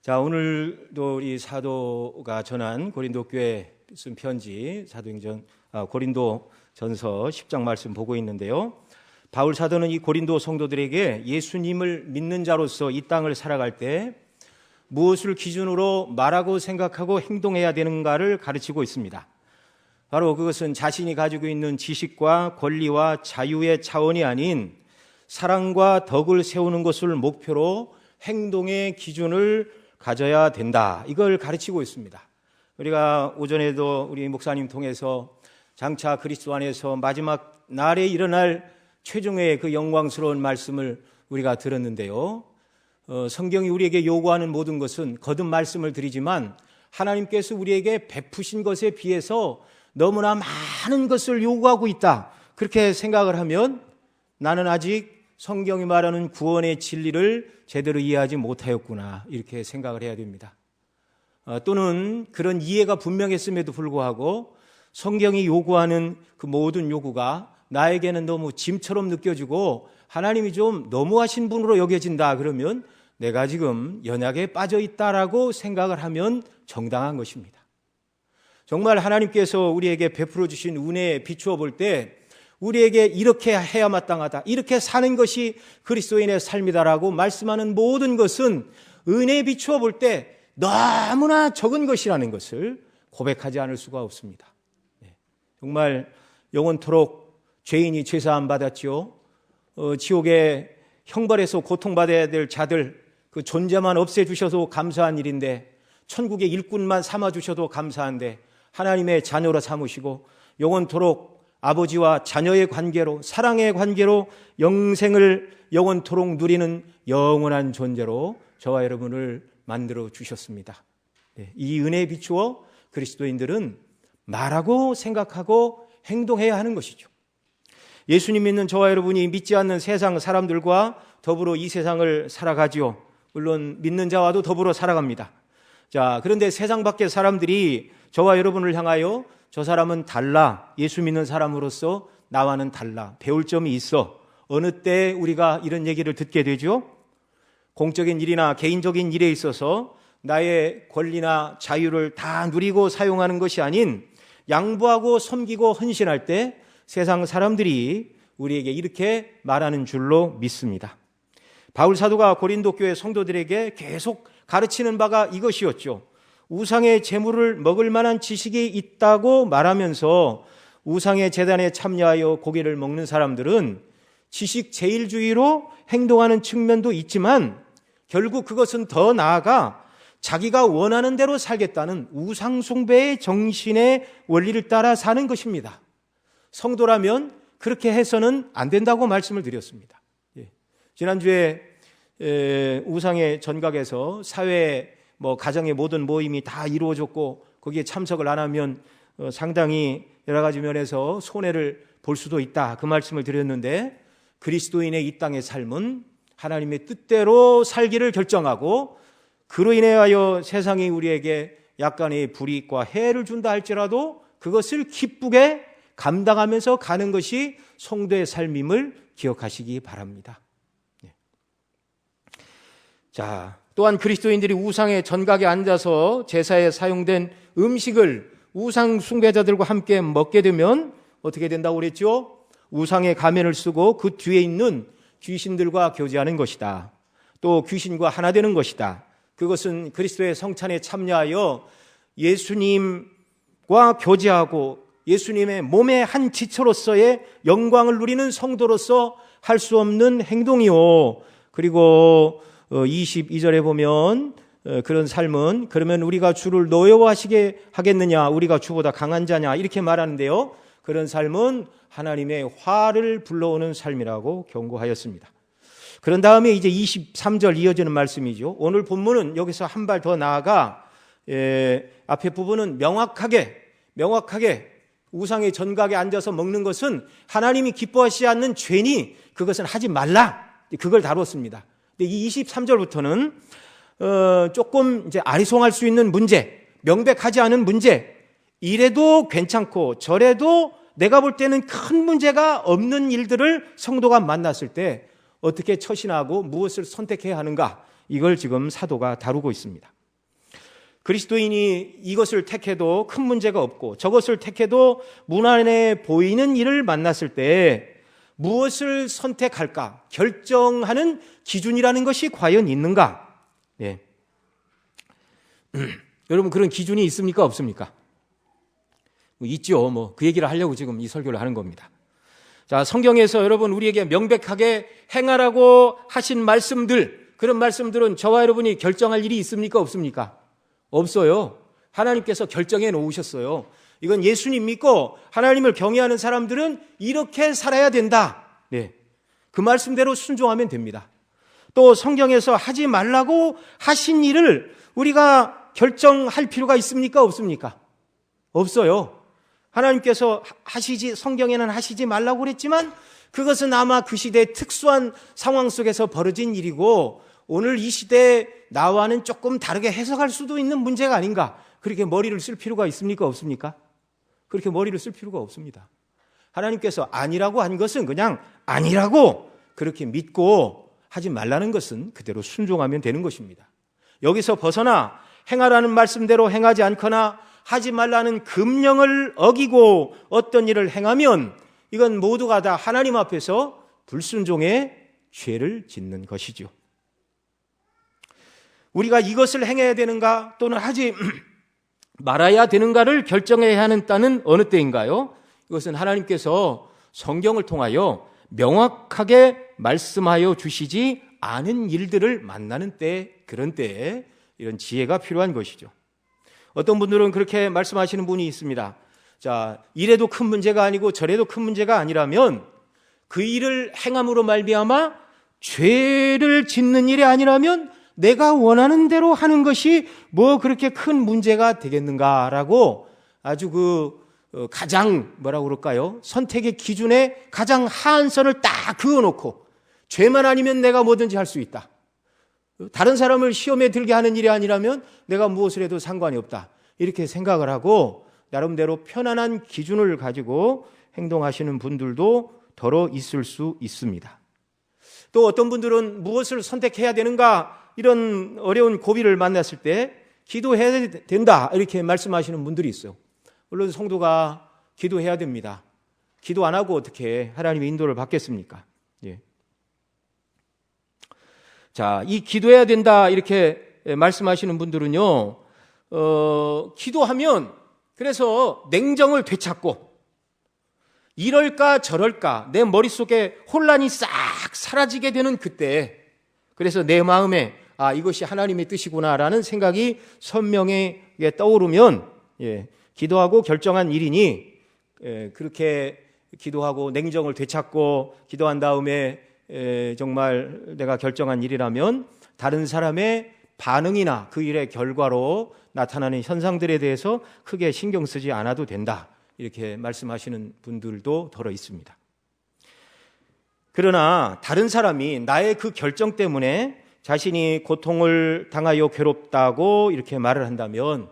자, 오늘도 우리 사도가 전한 고린도 교회 쓴 편지 고린도 전서 10장 말씀 보고 있는데요. 바울 사도는 이 고린도 성도들에게 예수님을 믿는 자로서 이 땅을 살아갈 때 무엇을 기준으로 말하고 생각하고 행동해야 되는가를 가르치고 있습니다. 바로 그것은 자신이 가지고 있는 지식과 권리와 자유의 차원이 아닌 사랑과 덕을 세우는 것을 목표로 행동의 기준을 가져야 된다. 이걸 가르치고 있습니다. 우리가 오전에도 우리 목사님 통해서 장차 그리스도 안에서 마지막 날에 일어날 최종의 그 영광스러운 말씀을 우리가 들었는데요. 성경이 우리에게 요구하는 모든 것은 거듭 말씀을 드리지만 하나님께서 우리에게 베푸신 것에 비해서 너무나 많은 것을 요구하고 있다. 그렇게 생각을 하면 나는 아직 성경이 말하는 구원의 진리를 제대로 이해하지 못하였구나, 이렇게 생각을 해야 됩니다. 또는 그런 이해가 분명했음에도 불구하고 성경이 요구하는 그 모든 요구가 나에게는 너무 짐처럼 느껴지고 하나님이 좀 너무하신 분으로 여겨진다, 그러면 내가 지금 연약에 빠져 있다라고 생각을 하면 정당한 것입니다. 정말 하나님께서 우리에게 베풀어 주신 은혜에 비추어 볼 때 우리에게 이렇게 해야 마땅하다, 이렇게 사는 것이 그리스도인의 삶이다라고 말씀하는 모든 것은 은혜에 비추어 볼 때 너무나 적은 것이라는 것을 고백하지 않을 수가 없습니다. 정말 영원토록 죄인이 죄사함 받았죠. 지옥의 형벌에서 고통받아야 될 자들 그 존재만 없애주셔도 감사한 일인데, 천국의 일꾼만 삼아주셔도 감사한데 하나님의 자녀로 삼으시고 영원토록 아버지와 자녀의 관계로, 사랑의 관계로 영생을 영원토록 누리는 영원한 존재로 저와 여러분을 만들어 주셨습니다. 이 은혜에 비추어 그리스도인들은 말하고 생각하고 행동해야 하는 것이죠. 예수님 믿는 저와 여러분이 믿지 않는 세상 사람들과 더불어 이 세상을 살아가지요. 물론 믿는 자와도 더불어 살아갑니다. 자, 그런데 세상 밖의 사람들이 저와 여러분을 향하여 저 사람은 달라, 예수 믿는 사람으로서 나와는 달라, 배울 점이 있어. 어느 때 우리가 이런 얘기를 듣게 되죠? 공적인 일이나 개인적인 일에 있어서 나의 권리나 자유를 다 누리고 사용하는 것이 아닌 양보하고 섬기고 헌신할 때 세상 사람들이 우리에게 이렇게 말하는 줄로 믿습니다. 바울 사도가 고린도 교회 성도들에게 계속 가르치는 바가 이것이었죠. 우상의 제물을 먹을 만한 지식이 있다고 말하면서 우상의 제단에 참여하여 고기를 먹는 사람들은 지식 제일주의로 행동하는 측면도 있지만 결국 그것은 더 나아가 자기가 원하는 대로 살겠다는 우상 숭배의 정신의 원리를 따라 사는 것입니다. 성도라면 그렇게 해서는 안 된다고 말씀을 드렸습니다. 지난주에 우상의 전각에서 사회 가정의 모든 모임이 다 이루어졌고 거기에 참석을 안 하면 상당히 여러 가지 면에서 손해를 볼 수도 있다, 그 말씀을 드렸는데, 그리스도인의 이 땅의 삶은 하나님의 뜻대로 살기를 결정하고 그로 인하여 세상이 우리에게 약간의 불이익과 해를 준다 할지라도 그것을 기쁘게 감당하면서 가는 것이 성도의 삶임을 기억하시기 바랍니다. 자, 또한 그리스도인들이 우상의 전각에 앉아서 제사에 사용된 음식을 우상 숭배자들과 함께 먹게 되면 어떻게 된다고 그랬죠? 우상의 가면을 쓰고 그 뒤에 있는 귀신들과 교제하는 것이다. 또 귀신과 하나 되는 것이다. 그것은 그리스도의 성찬에 참여하여 예수님과 교제하고 예수님의 몸의 한 지체로서의 영광을 누리는 성도로서 할 수 없는 행동이요. 그리고 22절에 보면 그런 삶은 그러면 우리가 주를 노여워하시게 하겠느냐, 우리가 주보다 강한 자냐, 이렇게 말하는데요. 그런 삶은 하나님의 화를 불러오는 삶이라고 경고하였습니다. 그런 다음에 이제 23절 이어지는 말씀이죠. 오늘 본문은 여기서 한 발 더 나아가 앞에 부분은 명확하게 우상의 전각에 앉아서 먹는 것은 하나님이 기뻐하시지 않는 죄니 그것은 하지 말라, 그걸 다뤘습니다. 근데 이 23절부터는 조금 이제 아리송할 수 있는 문제, 명백하지 않은 문제, 이래도 괜찮고 저래도 내가 볼 때는 큰 문제가 없는 일들을 성도가 만났을 때 어떻게 처신하고 무엇을 선택해야 하는가, 이걸 지금 사도가 다루고 있습니다. 그리스도인이 이것을 택해도 큰 문제가 없고 저것을 택해도 무난해 보이는 일을 만났을 때 무엇을 선택할까 결정하는 기준이라는 것이 과연 있는가? 네. 여러분 그런 기준이 있습니까? 없습니까? 있죠. 그 얘기를 하려고 지금 이 설교를 하는 겁니다. 자, 성경에서 여러분 우리에게 명백하게 행하라고 하신 말씀들, 그런 말씀들은 저와 여러분이 결정할 일이 있습니까? 없습니까? 없어요. 하나님께서 결정해 놓으셨어요. 이건 예수님 믿고 하나님을 경외하는 사람들은 이렇게 살아야 된다. 네. 그 말씀대로 순종하면 됩니다. 또 성경에서 하지 말라고 하신 일을 우리가 결정할 필요가 있습니까? 없습니까? 없어요. 하나님께서 성경에는 하시지 말라고 그랬지만 그것은 아마 그 시대의 특수한 상황 속에서 벌어진 일이고 오늘 이 시대에 나와는 조금 다르게 해석할 수도 있는 문제가 아닌가. 그렇게 머리를 쓸 필요가 있습니까? 없습니까? 그렇게 머리를 쓸 필요가 없습니다. 하나님께서 아니라고 한 것은 그냥 아니라고 그렇게 믿고 하지 말라는 것은 그대로 순종하면 되는 것입니다. 여기서 벗어나 행하라는 말씀대로 행하지 않거나 하지 말라는 금령을 어기고 어떤 일을 행하면 이건 모두가 다 하나님 앞에서 불순종의 죄를 짓는 것이죠. 우리가 이것을 행해야 되는가 또는 하지 말아야 되는가를 결정해야 하는 때는 어느 때인가요? 이것은 하나님께서 성경을 통하여 명확하게 말씀하여 주시지 않은 일들을 만나는 때, 그런 때에 이런 지혜가 필요한 것이죠. 어떤 분들은 그렇게 말씀하시는 분이 있습니다. 자, 이래도 큰 문제가 아니고 저래도 큰 문제가 아니라면 그 일을 행함으로 말미암아 죄를 짓는 일이 아니라면 내가 원하는 대로 하는 것이 뭐 그렇게 큰 문제가 되겠는가라고 아주 가장 뭐라고 그럴까요? 선택의 기준에 가장 하한 선을 딱 그어놓고 죄만 아니면 내가 뭐든지 할 수 있다. 다른 사람을 시험에 들게 하는 일이 아니라면 내가 무엇을 해도 상관이 없다. 이렇게 생각을 하고 나름대로 편안한 기준을 가지고 행동하시는 분들도 더러 있을 수 있습니다. 또 어떤 분들은 무엇을 선택해야 되는가 이런 어려운 고비를 만났을 때 기도해야 된다 이렇게 말씀하시는 분들이 있어요. 물론 성도가 기도해야 됩니다. 기도 안 하고 어떻게 하나님의 인도를 받겠습니까? 예. 자, 이 기도해야 된다 이렇게 말씀하시는 분들은요, 기도하면 그래서 냉정을 되찾고 이럴까 저럴까 내 머릿속에 혼란이 싹 사라지게 되는 그때, 그래서 내 마음에 이것이 하나님의 뜻이구나라는 생각이 선명하게 떠오르면 기도하고 결정한 일이니 그렇게 기도하고 냉정을 되찾고 기도한 다음에 정말 내가 결정한 일이라면 다른 사람의 반응이나 그 일의 결과로 나타나는 현상들에 대해서 크게 신경 쓰지 않아도 된다. 이렇게 말씀하시는 분들도 더러 있습니다. 그러나 다른 사람이 나의 그 결정 때문에 자신이 고통을 당하여 괴롭다고 이렇게 말을 한다면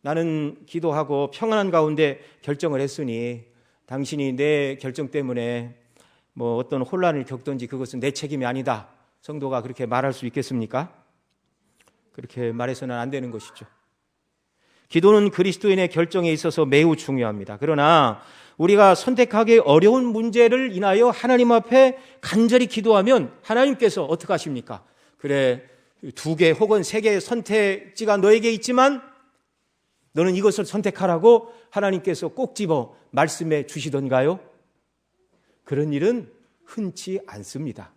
나는 기도하고 평안한 가운데 결정을 했으니 당신이 내 결정 때문에 뭐 어떤 혼란을 겪든지 그것은 내 책임이 아니다. 성도가 그렇게 말할 수 있겠습니까? 그렇게 말해서는 안 되는 것이죠. 기도는 그리스도인의 결정에 있어서 매우 중요합니다. 그러나 우리가 선택하기 어려운 문제를 인하여 하나님 앞에 간절히 기도하면 하나님께서 어떻게 하십니까? 그래, 2개 혹은 3개의 선택지가 너에게 있지만 너는 이것을 선택하라고 하나님께서 꼭 집어 말씀해 주시던가요? 그런 일은 흔치 않습니다.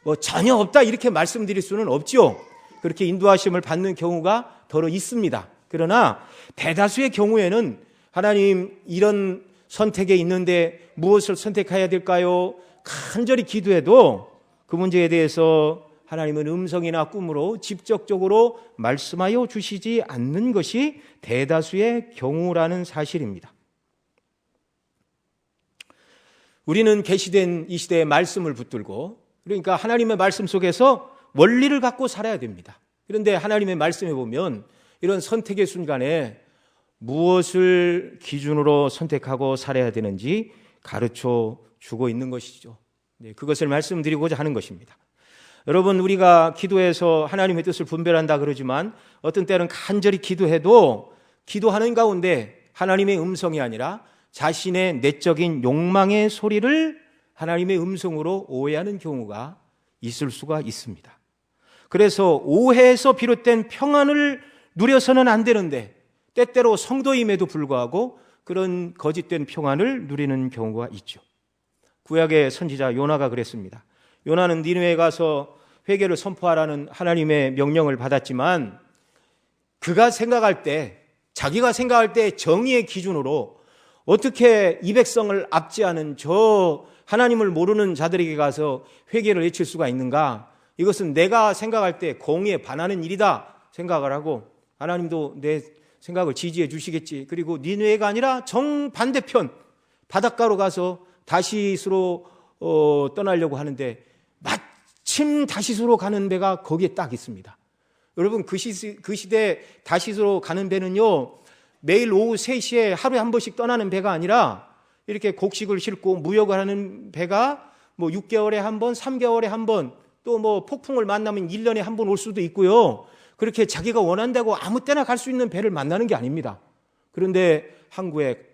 뭐 전혀 없다 이렇게 말씀드릴 수는 없죠. 그렇게 인도하심을 받는 경우가 더러 있습니다. 그러나 대다수의 경우에는 하나님 이런 선택에 있는데 무엇을 선택해야 될까요? 간절히 기도해도 그 문제에 대해서 하나님은 음성이나 꿈으로 직접적으로 말씀하여 주시지 않는 것이 대다수의 경우라는 사실입니다. 우리는 계시된 이 시대의 말씀을 붙들고, 그러니까 하나님의 말씀 속에서 원리를 갖고 살아야 됩니다. 그런데 하나님의 말씀에 보면 이런 선택의 순간에 무엇을 기준으로 선택하고 살아야 되는지 가르쳐 주고 있는 것이죠. 그것을 말씀드리고자 하는 것입니다. 여러분, 우리가 기도해서 하나님의 뜻을 분별한다 그러지만 어떤 때는 간절히 기도해도 기도하는 가운데 하나님의 음성이 아니라 자신의 내적인 욕망의 소리를 하나님의 음성으로 오해하는 경우가 있을 수가 있습니다. 그래서 오해에서 비롯된 평안을 누려서는 안 되는데 때때로 성도임에도 불구하고 그런 거짓된 평안을 누리는 경우가 있죠. 구약의 선지자 요나가 그랬습니다. 요나는 니느웨에 가서 회개를 선포하라는 하나님의 명령을 받았지만 자기가 생각할 때 정의의 기준으로 어떻게 이 백성을 압제하는 저 하나님을 모르는 자들에게 가서 회개를 외칠 수가 있는가? 이것은 내가 생각할 때 공의에 반하는 일이다 생각을 하고 하나님도 내 생각을 지지해 주시겠지. 그리고 니느웨가 아니라 정반대편 바닷가로 가서 다시스로 떠나려고 하는데 마침 다시스로 가는 배가 거기에 딱 있습니다. 여러분, 그 시대 다시스로 가는 배는요, 매일 오후 3시에 하루에 한 번씩 떠나는 배가 아니라 이렇게 곡식을 싣고 무역을 하는 배가 뭐 6개월에 한 번, 3개월에 한 번, 또 뭐 폭풍을 만나면 1년에 한 번 올 수도 있고요. 그렇게 자기가 원한다고 아무 때나 갈 수 있는 배를 만나는 게 아닙니다. 그런데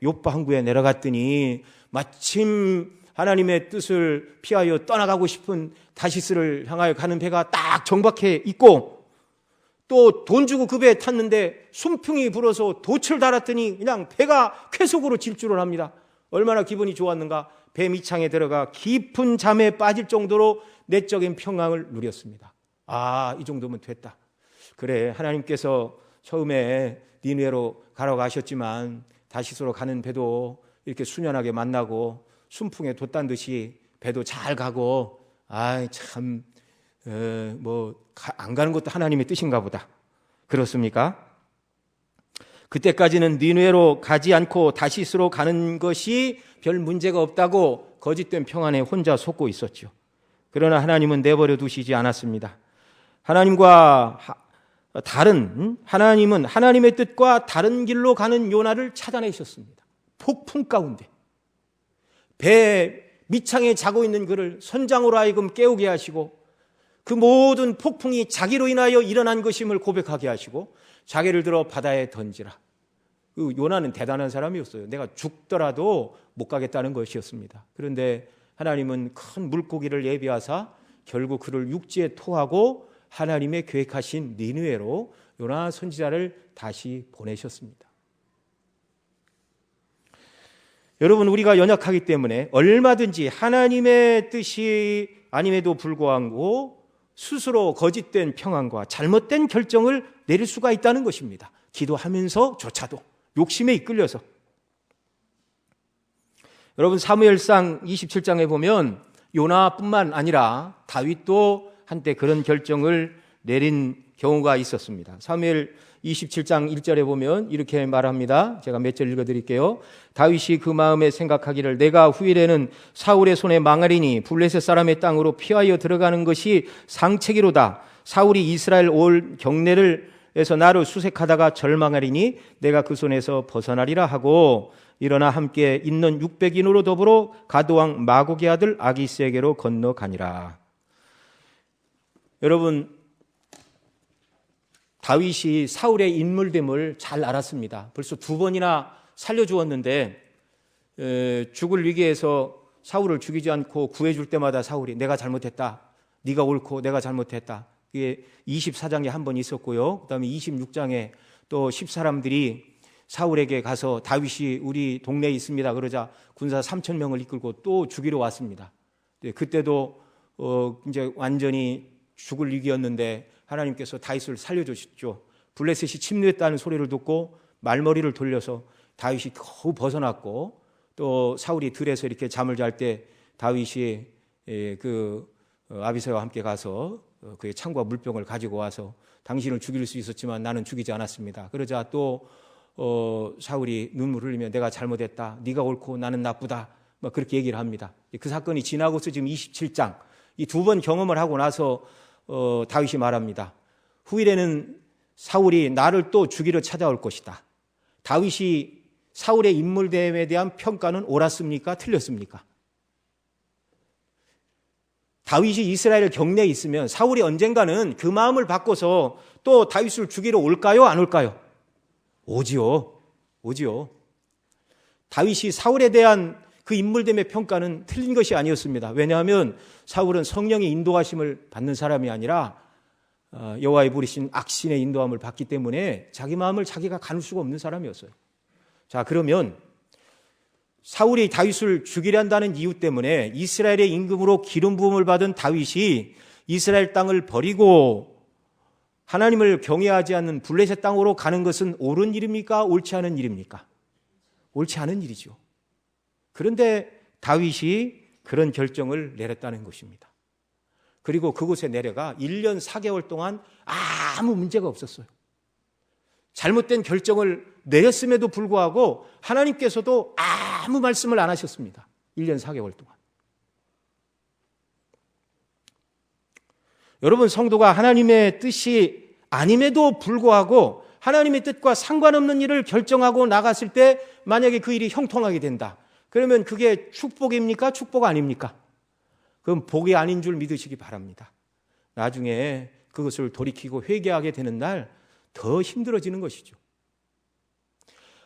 요파 항구에 내려갔더니 마침 하나님의 뜻을 피하여 떠나가고 싶은 다시스를 향하여 가는 배가 딱 정박해 있고 또 돈 주고 그 배에 탔는데 순풍이 불어서 돛을 달았더니 그냥 배가 쾌속으로 질주를 합니다. 얼마나 기분이 좋았는가. 배 밑창에 들어가 깊은 잠에 빠질 정도로 내적인 평강을 누렸습니다. 이 정도면 됐다. 그래, 하나님께서 처음에 니느웨로 가라고 하셨지만 다시스로 가는 배도 이렇게 순연하게 만나고 순풍에 돛단 듯이 배도 잘 가고 참 안 가는 것도 하나님의 뜻인가 보다. 그렇습니까? 그때까지는 니느웨로 가지 않고 다시스로 가는 것이 별 문제가 없다고 거짓된 평안에 혼자 속고 있었죠. 그러나 하나님은 내버려 두시지 않았습니다. 하나님은 하나님의 뜻과 다른 길로 가는 요나를 찾아내셨습니다. 폭풍 가운데 배 밑창에 자고 있는 그를 선장으로 하여금 깨우게 하시고 그 모든 폭풍이 자기로 인하여 일어난 것임을 고백하게 하시고 자기를 들어 바다에 던지라. 그 요나는 대단한 사람이었어요. 내가 죽더라도 못 가겠다는 것이었습니다. 그런데 하나님은 큰 물고기를 예비하사 결국 그를 육지에 토하고 하나님의 계획하신 니느웨로 요나 선지자를 다시 보내셨습니다. 여러분, 우리가 연약하기 때문에 얼마든지 하나님의 뜻이 아님에도 불구하고 스스로 거짓된 평안과 잘못된 결정을 내릴 수가 있다는 것입니다. 기도하면서조차도 욕심에 이끌려서. 여러분, 사무엘상 27장에 보면 요나뿐만 아니라 다윗도 한때 그런 결정을 내린 경우가 있었습니다. 사무엘 27장 1절에 보면 이렇게 말합니다. 제가 몇 절 읽어드릴게요. 다윗이 그 마음에 생각하기를 내가 후일에는 사울의 손에 망하리니 블레셋 사람의 땅으로 피하여 들어가는 것이 상책이로다. 사울이 이스라엘 올 경내를 해서 나를 수색하다가 절망하리니 내가 그 손에서 벗어나리라 하고 일어나 함께 있는 600인으로 더불어 가드왕 마고의 아들 아기스에게로 건너가니라. 여러분, 다윗이 사울의 인물됨을 잘 알았습니다. 벌써 2번이나 살려주었는데 죽을 위기에서 사울을 죽이지 않고 구해줄 때마다 사울이 내가 잘못했다. 네가 옳고 내가 잘못했다. 이게 24장에 한 번 있었고요. 그 다음에 26장에 또 10사람들이 사울에게 가서 다윗이 우리 동네에 있습니다. 그러자 군사 3,000명을 이끌고 또 죽이러 왔습니다. 그때도 이제 완전히 죽을 위기였는데 하나님께서 다윗을 살려주셨죠. 블레셋이 침노했다는 소리를 듣고 말머리를 돌려서 다윗이 겨우 벗어났고 또 사울이 들에서 이렇게 잠을 잘 때 다윗이 그 아비새와 함께 가서 그의 창과 물병을 가지고 와서 당신을 죽일 수 있었지만 나는 죽이지 않았습니다. 그러자 또 사울이 눈물을 흘리며 내가 잘못했다. 네가 옳고 나는 나쁘다. 막 그렇게 얘기를 합니다. 그 사건이 지나고서 지금 27장 이 2번 경험을 하고 나서 다윗이 말합니다. 후일에는 사울이 나를 또 죽이러 찾아올 것이다. 다윗이 사울의 인물됨에 대한 평가는 옳았습니까? 틀렸습니까? 다윗이 이스라엘 경내에 있으면 사울이 언젠가는 그 마음을 바꿔서 또 다윗을 죽이러 올까요? 안 올까요? 오지요. 다윗이 사울에 대한 그 인물됨의 평가는 틀린 것이 아니었습니다. 왜냐하면 사울은 성령의 인도하심을 받는 사람이 아니라 여호와의 부리신 악신의 인도함을 받기 때문에 자기 마음을 자기가 가눌 수가 없는 사람이었어요. 자, 그러면 사울이 다윗을 죽이려 한다는 이유 때문에 이스라엘의 임금으로 기름 부음을 받은 다윗이 이스라엘 땅을 버리고 하나님을 경외하지 않는 블레셋 땅으로 가는 것은 옳은 일입니까? 옳지 않은 일입니까? 옳지 않은 일이죠. 그런데 다윗이 그런 결정을 내렸다는 것입니다. 그리고 그곳에 내려가 1년 4개월 동안 아무 문제가 없었어요. 잘못된 결정을 내렸음에도 불구하고 하나님께서도 아무 말씀을 안 하셨습니다. 1년 4개월 동안. 여러분, 성도가 하나님의 뜻이 아님에도 불구하고 하나님의 뜻과 상관없는 일을 결정하고 나갔을 때 만약에 그 일이 형통하게 된다. 그러면 그게 축복입니까? 축복 아닙니까? 그건 복이 아닌 줄 믿으시기 바랍니다. 나중에 그것을 돌이키고 회개하게 되는 날 더 힘들어지는 것이죠.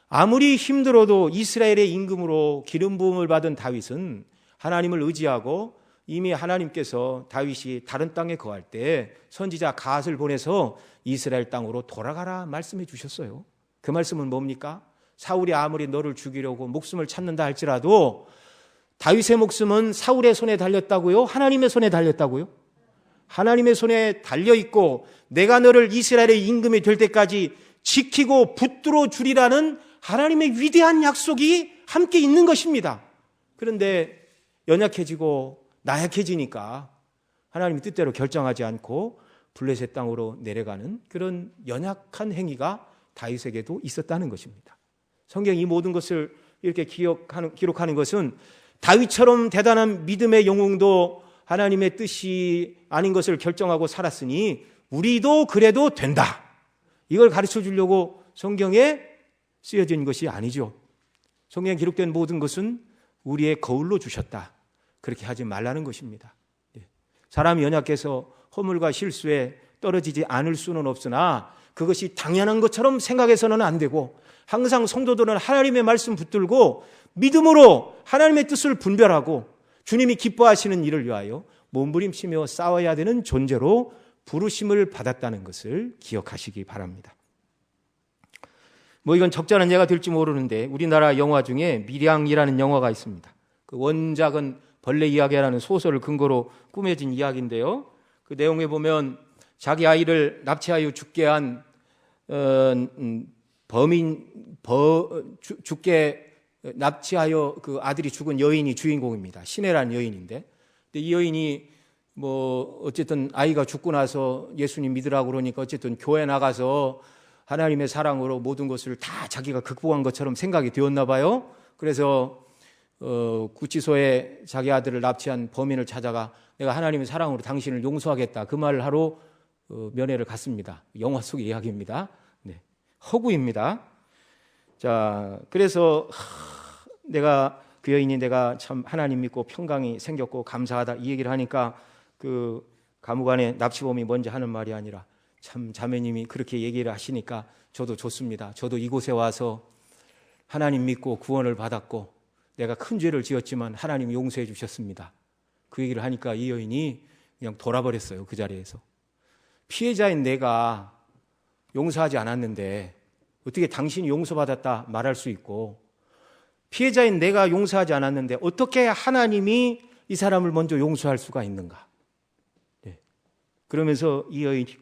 아무리 힘들어도 이스라엘의 임금으로 기름 부음을 받은 다윗은 하나님을 의지하고 이미 하나님께서 다윗이 다른 땅에 거할 때 선지자 갓을 보내서 이스라엘 땅으로 돌아가라 말씀해 주셨어요. 그 말씀은 뭡니까? 사울이 아무리 너를 죽이려고 목숨을 찾는다 할지라도 다윗의 목숨은 사울의 손에 달렸다고요? 하나님의 손에 달렸다고요? 하나님의 손에 달려있고 내가 너를 이스라엘의 임금이 될 때까지 지키고 붙들어 주리라는 하나님의 위대한 약속이 함께 있는 것입니다. 그런데 연약해지고 나약해지니까 하나님의 뜻대로 결정하지 않고 블레셋 땅으로 내려가는 그런 연약한 행위가 다윗에게도 있었다는 것입니다. 성경이 이 모든 것을 이렇게 기록하는 것은 다윗처럼 대단한 믿음의 영웅도 하나님의 뜻이 아닌 것을 결정하고 살았으니 우리도 그래도 된다. 이걸 가르쳐 주려고 성경에 쓰여진 것이 아니죠. 성경에 기록된 모든 것은 우리의 거울로 주셨다. 그렇게 하지 말라는 것입니다. 사람이 연약해서 허물과 실수에 떨어지지 않을 수는 없으나 그것이 당연한 것처럼 생각해서는 안 되고 항상 성도들은 하나님의 말씀 붙들고 믿음으로 하나님의 뜻을 분별하고 주님이 기뻐하시는 일을 위하여 몸부림치며 싸워야 되는 존재로 부르심을 받았다는 것을 기억하시기 바랍니다. 이건 적절한 예가 될지 모르는데 우리나라 영화 중에 밀양이라는 영화가 있습니다. 그 원작은 벌레 이야기라는 소설을 근거로 꾸며진 이야기인데요. 그 내용에 보면 자기 아이를 납치하여 죽게 한 죽게 납치하여 그 아들이 죽은 여인이 주인공입니다. 시내라는 여인인데, 근데 이 여인이 어쨌든 아이가 죽고 나서 예수님 믿으라고 그러니까 어쨌든 교회 나가서 하나님의 사랑으로 모든 것을 다 자기가 극복한 것처럼 생각이 되었나 봐요. 그래서 구치소에 자기 아들을 납치한 범인을 찾아가 내가 하나님의 사랑으로 당신을 용서하겠다 그 말을 하러 면회를 갔습니다. 영화 속의 이야기입니다. 네. 허구입니다. 자, 그래서 내가 그 여인이 내가 참 하나님 믿고 평강이 생겼고 감사하다 이 얘기를 하니까 그 감옥안에 납치범이 먼저 하는 말이 아니라 참 자매님이 그렇게 얘기를 하시니까 저도 좋습니다. 저도 이곳에 와서 하나님 믿고 구원을 받았고 내가 큰 죄를 지었지만 하나님이 용서해 주셨습니다. 그 얘기를 하니까 이 여인이 그냥 돌아버렸어요. 그 자리에서. 피해자인 내가 용서하지 않았는데 어떻게 당신이 용서받았다 말할 수 있고 피해자인 내가 용서하지 않았는데 어떻게 하나님이 이 사람을 먼저 용서할 수가 있는가. 네. 그러면서 이 여인이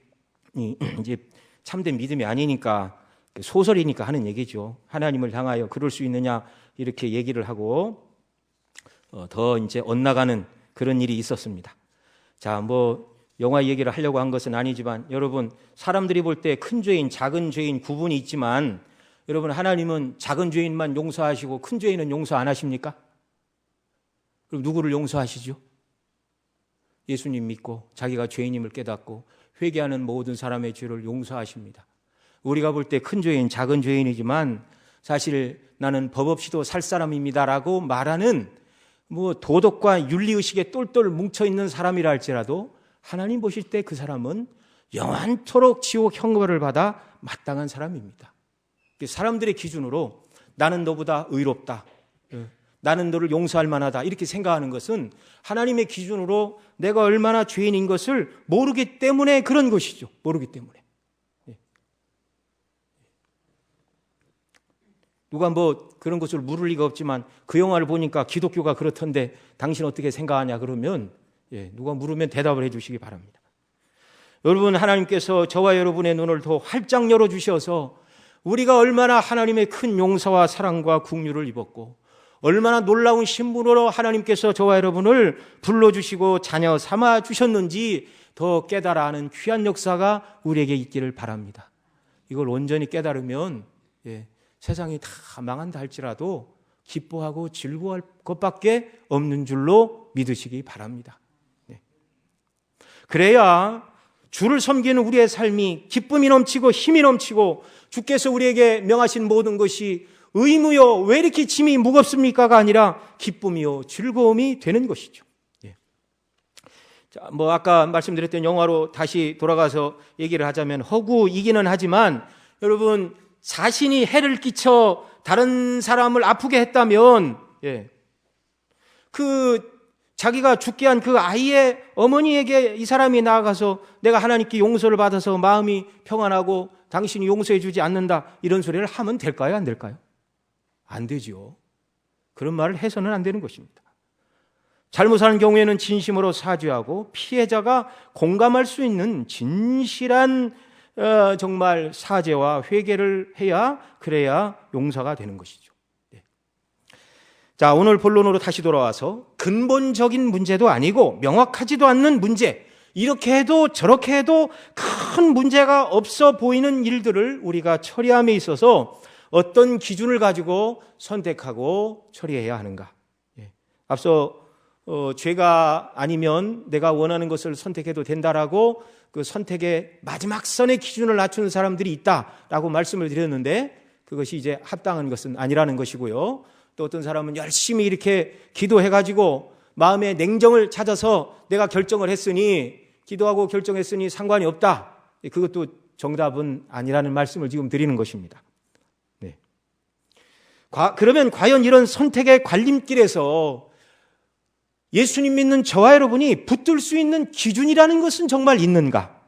이제 참된 믿음이 아니니까 소설이니까 하는 얘기죠. 하나님을 향하여 그럴 수 있느냐 이렇게 얘기를 하고 더 이제 엇나가는 그런 일이 있었습니다. 자, 영화 얘기를 하려고 한 것은 아니지만 여러분 사람들이 볼 때 큰 죄인, 작은 죄인 구분이 있지만 여러분 하나님은 작은 죄인만 용서하시고 큰 죄인은 용서 안 하십니까? 그럼 누구를 용서하시죠? 예수님 믿고 자기가 죄인임을 깨닫고 회개하는 모든 사람의 죄를 용서하십니다. 우리가 볼 때 큰 죄인, 작은 죄인이지만 사실 나는 법 없이도 살 사람입니다라고 말하는 뭐 도덕과 윤리의식에 똘똘 뭉쳐있는 사람이라 할지라도 하나님 보실 때 그 사람은 영원토록 지옥 형벌을 받아 마땅한 사람입니다. 사람들의 기준으로 나는 너보다 의롭다, 나는 너를 용서할 만하다 이렇게 생각하는 것은 하나님의 기준으로 내가 얼마나 죄인인 것을 모르기 때문에 그런 것이죠. 모르기 때문에. 누가 뭐 그런 것을 물을 리가 없지만 그 영화를 보니까 기독교가 그렇던데 당신 어떻게 생각하냐 그러면 누가 물으면 대답을 해 주시기 바랍니다. 여러분, 하나님께서 저와 여러분의 눈을 더 활짝 열어주셔서 우리가 얼마나 하나님의 큰 용서와 사랑과 긍휼을 입었고 얼마나 놀라운 신분으로 하나님께서 저와 여러분을 불러주시고 자녀 삼아 주셨는지 더 깨달아 아는 귀한 역사가 우리에게 있기를 바랍니다. 이걸 온전히 깨달으면 세상이 다 망한다 할지라도 기뻐하고 즐거워할 것밖에 없는 줄로 믿으시기 바랍니다. 그래야 주를 섬기는 우리의 삶이 기쁨이 넘치고 힘이 넘치고 주께서 우리에게 명하신 모든 것이 의무요 왜 이렇게 짐이 무겁습니까가 아니라 기쁨이요 즐거움이 되는 것이죠. 자, 뭐 아까 말씀드렸던 영화로 다시 돌아가서 얘기를 하자면 허구이기는 하지만 여러분, 자신이 해를 끼쳐 다른 사람을 아프게 했다면 자기가 죽게 한 그 아이의 어머니에게 이 사람이 나아가서 내가 하나님께 용서를 받아서 마음이 평안하고 당신이 용서해 주지 않는다 이런 소리를 하면 될까요? 안 될까요? 안 되죠. 그런 말을 해서는 안 되는 것입니다. 잘못하는 경우에는 진심으로 사죄하고 피해자가 공감할 수 있는 진실한 정말 사죄와 회개를 해야 그래야 용서가 되는 것이죠. 자, 오늘 본론으로 다시 돌아와서 근본적인 문제도 아니고 명확하지도 않는 문제, 이렇게 해도 저렇게 해도 큰 문제가 없어 보이는 일들을 우리가 처리함에 있어서 어떤 기준을 가지고 선택하고 처리해야 하는가. 앞서 죄가 아니면 내가 원하는 것을 선택해도 된다라고 그 선택의 마지막 선의 기준을 낮추는 사람들이 있다라고 말씀을 드렸는데 그것이 이제 합당한 것은 아니라는 것이고요. 또 어떤 사람은 열심히 이렇게 기도해가지고 마음의 냉정을 찾아서 내가 결정을 했으니 기도하고 결정했으니 상관이 없다. 그것도 정답은 아니라는 말씀을 지금 드리는 것입니다. 그러면 과연 이런 선택의 관림길에서 예수님 믿는 저와 여러분이 붙들 수 있는 기준이라는 것은 정말 있는가?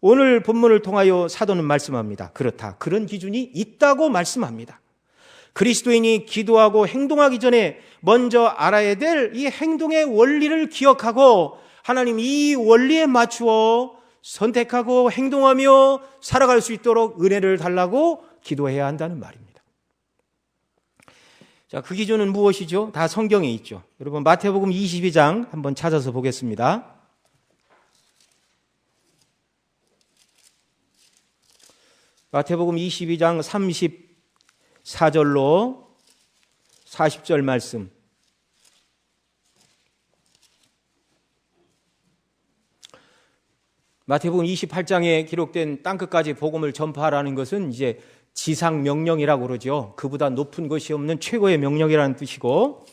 오늘 본문을 통하여 사도는 말씀합니다. 그렇다. 그런 기준이 있다고 말씀합니다. 그리스도인이 기도하고 행동하기 전에 먼저 알아야 될 이 행동의 원리를 기억하고 하나님 이 원리에 맞추어 선택하고 행동하며 살아갈 수 있도록 은혜를 달라고 기도해야 한다는 말입니다. 자, 그 기준은 무엇이죠? 다 성경에 있죠. 여러분, 마태복음 22장 한번 찾아서 보겠습니다. 마태복음 22장 34절로 40절 말씀. 마태복음 28장에 기록된 땅끝까지 복음을 전파하라는 것은 이제 지상 명령이라고 그러죠. 그보다 높은 것이 없는 최고의 명령이라는 뜻이고,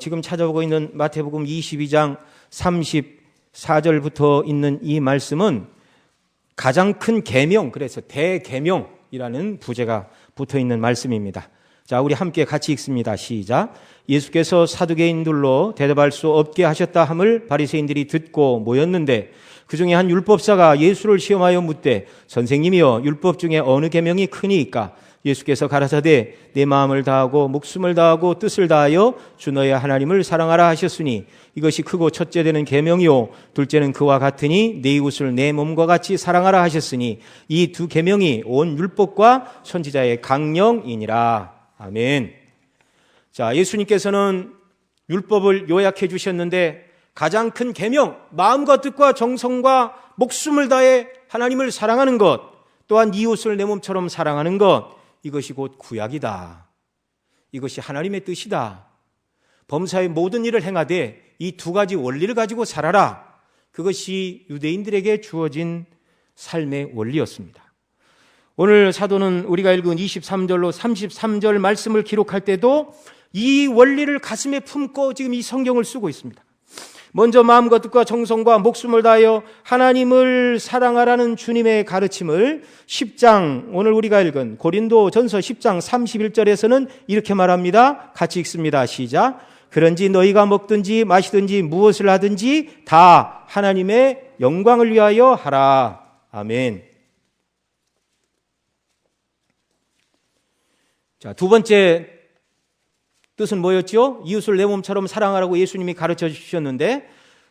지금 찾아보고 있는 마태복음 22장 34절부터 있는 이 말씀은 가장 큰 계명, 그래서 대계명이라는 부제가 붙어 있는 말씀입니다. 자, 우리 함께 같이 읽습니다. 시작. 예수께서 사두개인들로 대답할 수 없게 하셨다 함을 바리새인들이 듣고 모였는데 그 중에 한 율법사가 예수를 시험하여 묻되 선생님이여 율법 중에 어느 계명이 크니이까? 예수께서 가라사대 내 마음을 다하고 목숨을 다하고 뜻을 다하여 주 너의 하나님을 사랑하라 하셨으니 이것이 크고 첫째 되는 계명이요 둘째는 그와 같으니 내 이웃을 내 몸과 같이 사랑하라 하셨으니 이 두 계명이 온 율법과 선지자의 강령이니라. 아멘. 자, 예수님께서는 율법을 요약해 주셨는데 가장 큰 계명, 마음과 뜻과 정성과 목숨을 다해 하나님을 사랑하는 것, 또한 이웃을 내 몸처럼 사랑하는 것, 이것이 곧 구약이다. 이것이 하나님의 뜻이다. 범사의 모든 일을 행하되 이 두 가지 원리를 가지고 살아라. 그것이 유대인들에게 주어진 삶의 원리였습니다. 오늘 사도는 우리가 읽은 23절로 33절 말씀을 기록할 때도 이 원리를 가슴에 품고 지금 이 성경을 쓰고 있습니다. 먼저 마음과 뜻과 정성과 목숨을 다하여 하나님을 사랑하라는 주님의 가르침을 10장, 오늘 우리가 읽은 고린도전서 10장 31절에서는 이렇게 말합니다. 같이 읽습니다. 시작. 그런지 너희가 먹든지 마시든지 무엇을 하든지 다 하나님의 영광을 위하여 하라. 아멘. 자, 두 번째 뜻은 뭐였죠? 이웃을 내 몸처럼 사랑하라고 예수님이 가르쳐 주셨는데,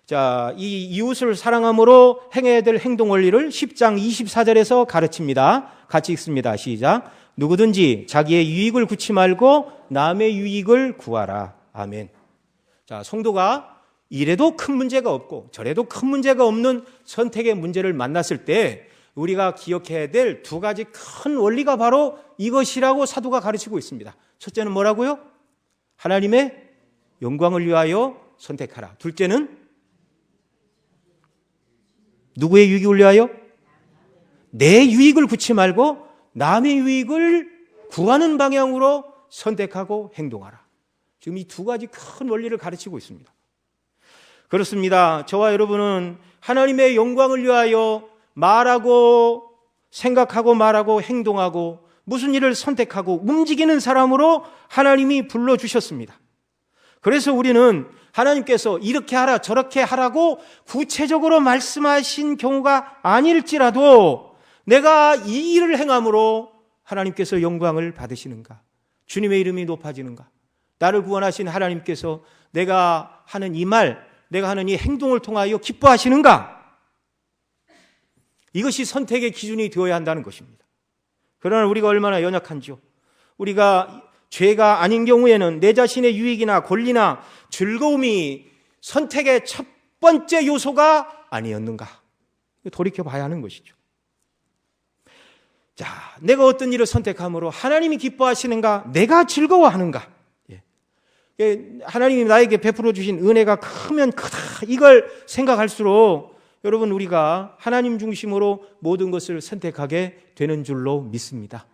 자, 이 이웃을 사랑함으로 행해야 될 행동 원리를 10장 24절에서 가르칩니다. 같이 읽습니다. 시작. 누구든지 자기의 유익을 구치 말고 남의 유익을 구하라. 아멘. 자, 성도가 이래도 큰 문제가 없고 저래도 큰 문제가 없는 선택의 문제를 만났을 때 우리가 기억해야 될 두 가지 큰 원리가 바로 이것이라고 사도가 가르치고 있습니다. 첫째는 뭐라고요? 하나님의 영광을 위하여 선택하라. 둘째는 누구의 유익을 위하여? 내 유익을 구치 말고 남의 유익을 구하는 방향으로 선택하고 행동하라. 지금 이 두 가지 큰 원리를 가르치고 있습니다. 그렇습니다. 저와 여러분은 하나님의 영광을 위하여 말하고 생각하고 말하고 행동하고 무슨 일을 선택하고 움직이는 사람으로 하나님이 불러주셨습니다. 그래서 우리는 하나님께서 이렇게 하라 저렇게 하라고 구체적으로 말씀하신 경우가 아닐지라도 내가 이 일을 행함으로 하나님께서 영광을 받으시는가? 주님의 이름이 높아지는가? 나를 구원하신 하나님께서 내가 하는 이 말, 내가 하는 이 행동을 통하여 기뻐하시는가? 이것이 선택의 기준이 되어야 한다는 것입니다. 그러나 우리가 얼마나 연약한지요. 우리가 죄가 아닌 경우에는 내 자신의 유익이나 권리나 즐거움이 선택의 첫 번째 요소가 아니었는가? 돌이켜봐야 하는 것이죠. 자, 내가 어떤 일을 선택함으로 하나님이 기뻐하시는가? 내가 즐거워하는가? 하나님이 나에게 베풀어 주신 은혜가 크면 크다 이걸 생각할수록 여러분 우리가 하나님 중심으로 모든 것을 선택하게 되는 줄로 믿습니다.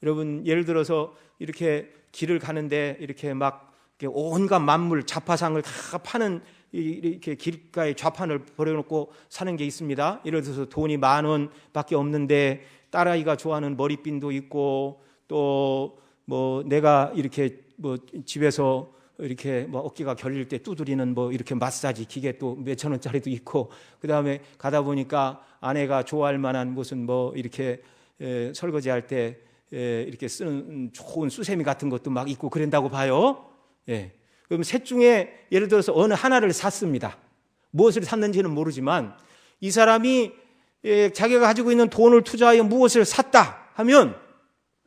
여러분 예를 들어서 이렇게 길을 가는데 이렇게 막 온갖 만물 자파상을 다 파는 이렇게 길가에 좌판을 버려놓고 사는 게 있습니다. 예를 들어서 돈이 10,000원밖에 없는데 딸아이가 좋아하는 머리핀도 있고 또 뭐 내가 이렇게 뭐 집에서 이렇게 뭐 어깨가 결릴 때 두드리는 뭐 이렇게 마사지 기계 또 몇천 원짜리도 있고 그다음에 가다 보니까 아내가 좋아할 만한 무슨 뭐 이렇게 설거지할 때 이렇게 쓰는 좋은 수세미 같은 것도 막 있고 그런다고 봐요. 그럼 셋 중에 예를 들어서 어느 하나를 샀습니다. 무엇을 샀는지는 모르지만 이 사람이 자기가 가지고 있는 돈을 투자하여 무엇을 샀다 하면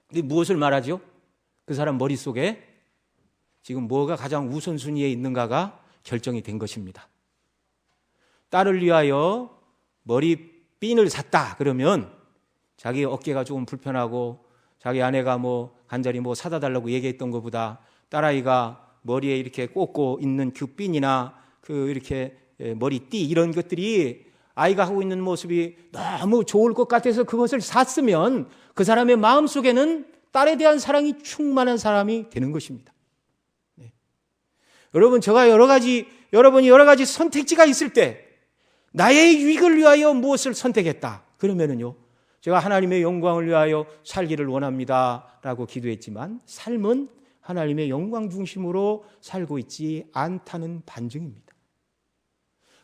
무엇을 말하죠? 그 사람 머릿속에 지금 뭐가 가장 우선순위에 있는가가 결정이 된 것입니다. 딸을 위하여 머리핀을 샀다 그러면 자기 어깨가 조금 불편하고 자기 아내가 뭐 간절히 뭐 사다 달라고 얘기했던 것보다 딸아이가 머리에 이렇게 꽂고 있는 그 핀이나 그 이렇게 머리띠 이런 것들이 아이가 하고 있는 모습이 너무 좋을 것 같아서 그것을 샀으면 그 사람의 마음속에는 딸에 대한 사랑이 충만한 사람이 되는 것입니다. 여러분, 여러분이 여러 가지 선택지가 있을 때 나의 유익을 위하여 무엇을 선택했다. 그러면은요, 제가 하나님의 영광을 위하여 살기를 원합니다. 라고 기도했지만 삶은 하나님의 영광 중심으로 살고 있지 않다는 반증입니다.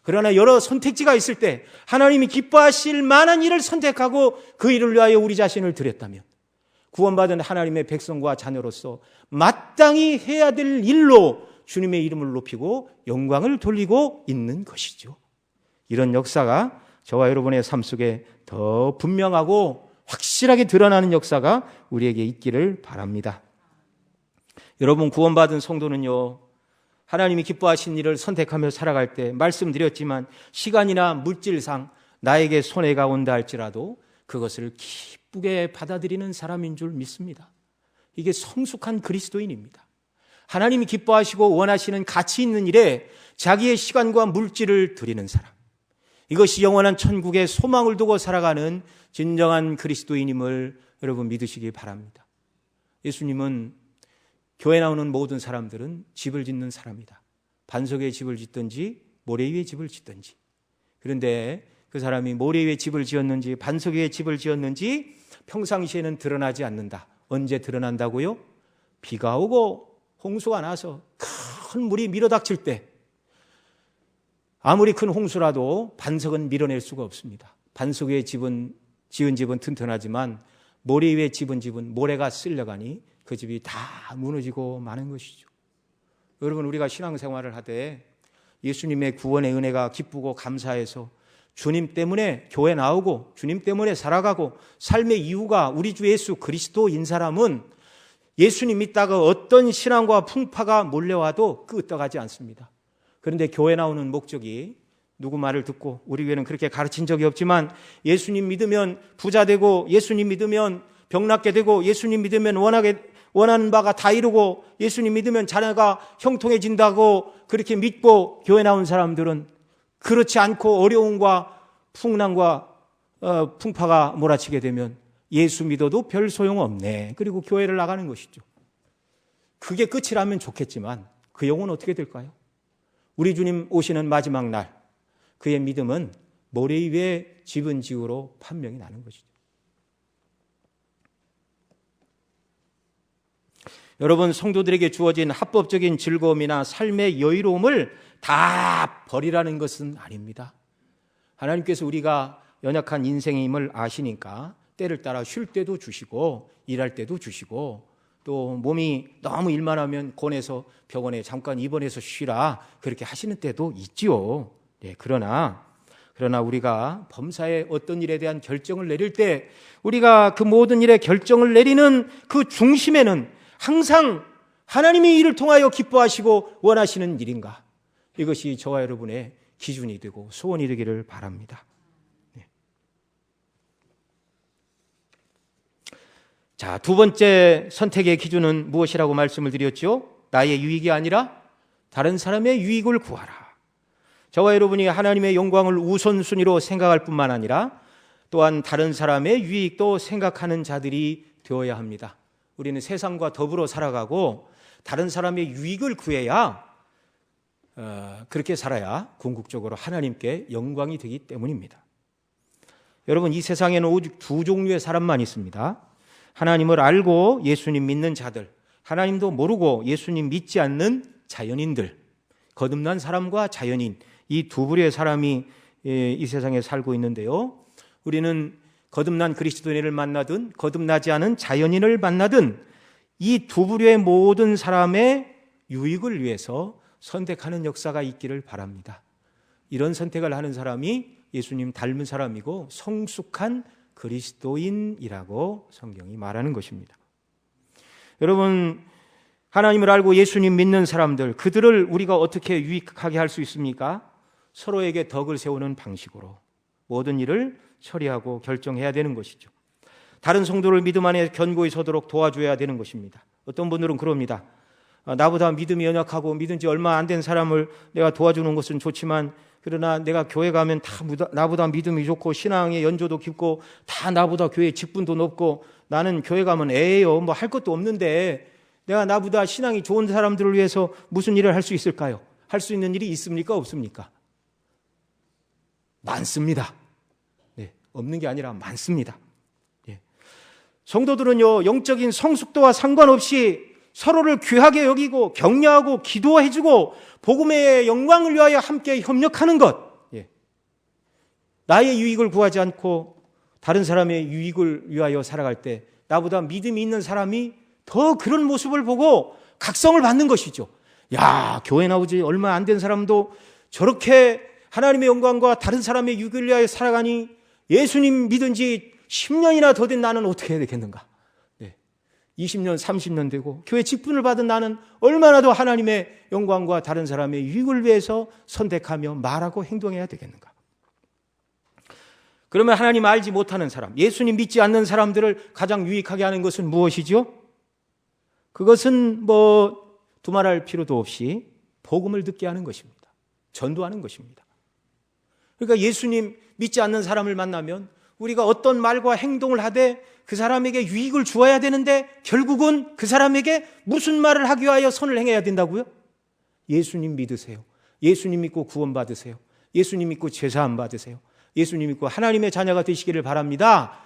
그러나 여러 선택지가 있을 때 하나님이 기뻐하실 만한 일을 선택하고 그 일을 위하여 우리 자신을 드렸다면 구원받은 하나님의 백성과 자녀로서 마땅히 해야 될 일로 주님의 이름을 높이고 영광을 돌리고 있는 것이죠. 이런 역사가 저와 여러분의 삶 속에 더 분명하고 확실하게 드러나는 역사가 우리에게 있기를 바랍니다. 여러분 구원받은 성도는요, 하나님이 기뻐하신 일을 선택하며 살아갈 때 말씀드렸지만 시간이나 물질상 나에게 손해가 온다 할지라도 그것을 기쁘게 받아들이는 사람인 줄 믿습니다. 이게 성숙한 그리스도인입니다. 하나님이 기뻐하시고 원하시는 가치 있는 일에 자기의 시간과 물질을 드리는 사람. 이것이 영원한 천국의 소망을 두고 살아가는 진정한 그리스도인임을 여러분 믿으시기 바랍니다. 예수님은 교회 나오는 모든 사람들은 집을 짓는 사람이다. 반석 위에 집을 짓든지 모래 위에 집을 짓든지. 그런데 그 사람이 모래 위에 집을 지었는지 반석 위에 집을 지었는지 평상시에는 드러나지 않는다. 언제 드러난다고요? 비가 오고 홍수가 나서 큰 물이 밀어닥칠 때, 아무리 큰 홍수라도 반석은 밀어낼 수가 없습니다. 반석 위에 지은 집은 튼튼하지만 모래 위에 집은 모래가 쓸려가니 그 집이 다 무너지고 마는 것이죠. 여러분, 우리가 신앙생활을 하되 예수님의 구원의 은혜가 기쁘고 감사해서 주님 때문에 교회 나오고 주님 때문에 살아가고 삶의 이유가 우리 주 예수 그리스도인 사람은 예수님 믿다가 어떤 신앙과 풍파가 몰려와도 끄떡하지 않습니다. 그런데 교회 나오는 목적이 누구 말을 듣고, 우리 교회는 그렇게 가르친 적이 없지만 예수님 믿으면 부자 되고 예수님 믿으면 병 낫게 되고 예수님 믿으면 원하는 바가 다 이루고 예수님 믿으면 자녀가 형통해진다고 그렇게 믿고 교회 나온 사람들은 그렇지 않고 어려움과 풍랑과 풍파가 몰아치게 되면 예수 믿어도 별 소용없네. 그리고 교회를 나가는 것이죠. 그게 끝이라면 좋겠지만 그 영혼은 어떻게 될까요? 우리 주님 오시는 마지막 날 그의 믿음은 모래 위에 집은 지으로 판명이 나는 것이죠. 여러분, 성도들에게 주어진 합법적인 즐거움이나 삶의 여유로움을 다 버리라는 것은 아닙니다. 하나님께서 우리가 연약한 인생임을 아시니까 때를 따라 쉴 때도 주시고 일할 때도 주시고, 또 몸이 너무 일만 하면 권해서 병원에 잠깐 입원해서 쉬라 그렇게 하시는 때도 있지요. 네, 그러나 우리가 범사에 어떤 일에 대한 결정을 내릴 때 우리가 그 모든 일에 결정을 내리는 그 중심에는 항상 하나님이 이를 통하여 기뻐하시고 원하시는 일인가, 이것이 저와 여러분의 기준이 되고 소원이 되기를 바랍니다. 네. 자, 두 번째 선택의 기준은 무엇이라고 말씀을 드렸죠? 나의 유익이 아니라 다른 사람의 유익을 구하라. 저와 여러분이 하나님의 영광을 우선순위로 생각할 뿐만 아니라 또한 다른 사람의 유익도 생각하는 자들이 되어야 합니다. 우리는 세상과 더불어 살아가고 다른 사람의 유익을 구해야, 그렇게 살아야 궁극적으로 하나님께 영광이 되기 때문입니다. 여러분, 이 세상에는 오직 두 종류의 사람만 있습니다. 하나님을 알고 예수님 믿는 자들, 하나님도 모르고 예수님 믿지 않는 자연인들, 거듭난 사람과 자연인, 이 두 부류의 사람이 이 세상에 살고 있는데요. 우리는 거듭난 그리스도인을 만나든 거듭나지 않은 자연인을 만나든 이 두 부류의 모든 사람의 유익을 위해서 선택하는 역사가 있기를 바랍니다. 이런 선택을 하는 사람이 예수님 닮은 사람이고 성숙한 그리스도인이라고 성경이 말하는 것입니다. 여러분, 하나님을 알고 예수님 믿는 사람들, 그들을 우리가 어떻게 유익하게 할 수 있습니까? 서로에게 덕을 세우는 방식으로 모든 일을 처리하고 결정해야 되는 것이죠. 다른 성도를 믿음 안에 견고히 서도록 도와줘야 되는 것입니다. 어떤 분들은 그럽니다. 나보다 믿음이 연약하고 믿은 지 얼마 안 된 사람을 내가 도와주는 것은 좋지만, 그러나 내가 교회 가면 다 나보다 믿음이 좋고 신앙의 연조도 깊고 다 나보다 교회 직분도 높고 나는 교회 가면 애예요. 뭐 할 것도 없는데 내가 나보다 신앙이 좋은 사람들을 위해서 무슨 일을 할 수 있을까요? 할 수 있는 일이 있습니까? 없습니까? 많습니다. 네, 없는 게 아니라 많습니다. 네. 성도들은요, 영적인 성숙도와 상관없이 서로를 귀하게 여기고 격려하고 기도해주고 복음의 영광을 위하여 함께 협력하는 것, 예. 나의 유익을 구하지 않고 다른 사람의 유익을 위하여 살아갈 때 나보다 믿음이 있는 사람이 더 그런 모습을 보고 각성을 받는 것이죠. 야, 교회 나오지 얼마 안 된 사람도 저렇게 하나님의 영광과 다른 사람의 유익을 위하여 살아가니 예수님 믿은 지 10년이나 더 된 나는 어떻게 해야 되겠는가? 20년, 30년 되고 교회 직분을 받은 나는 얼마나 더 하나님의 영광과 다른 사람의 유익을 위해서 선택하며 말하고 행동해야 되겠는가? 그러면 하나님 알지 못하는 사람, 예수님 믿지 않는 사람들을 가장 유익하게 하는 것은 무엇이죠? 그것은 두말할 필요도 없이 복음을 듣게 하는 것입니다. 전도하는 것입니다. 그러니까 예수님 믿지 않는 사람을 만나면 우리가 어떤 말과 행동을 하되 그 사람에게 유익을 주어야 되는데 결국은 그 사람에게 무슨 말을 하기 위하여 선을 행해야 된다고요? 예수님 믿으세요. 예수님 믿고 구원 받으세요. 예수님 믿고 죄사함 받으세요. 예수님 믿고 하나님의 자녀가 되시기를 바랍니다.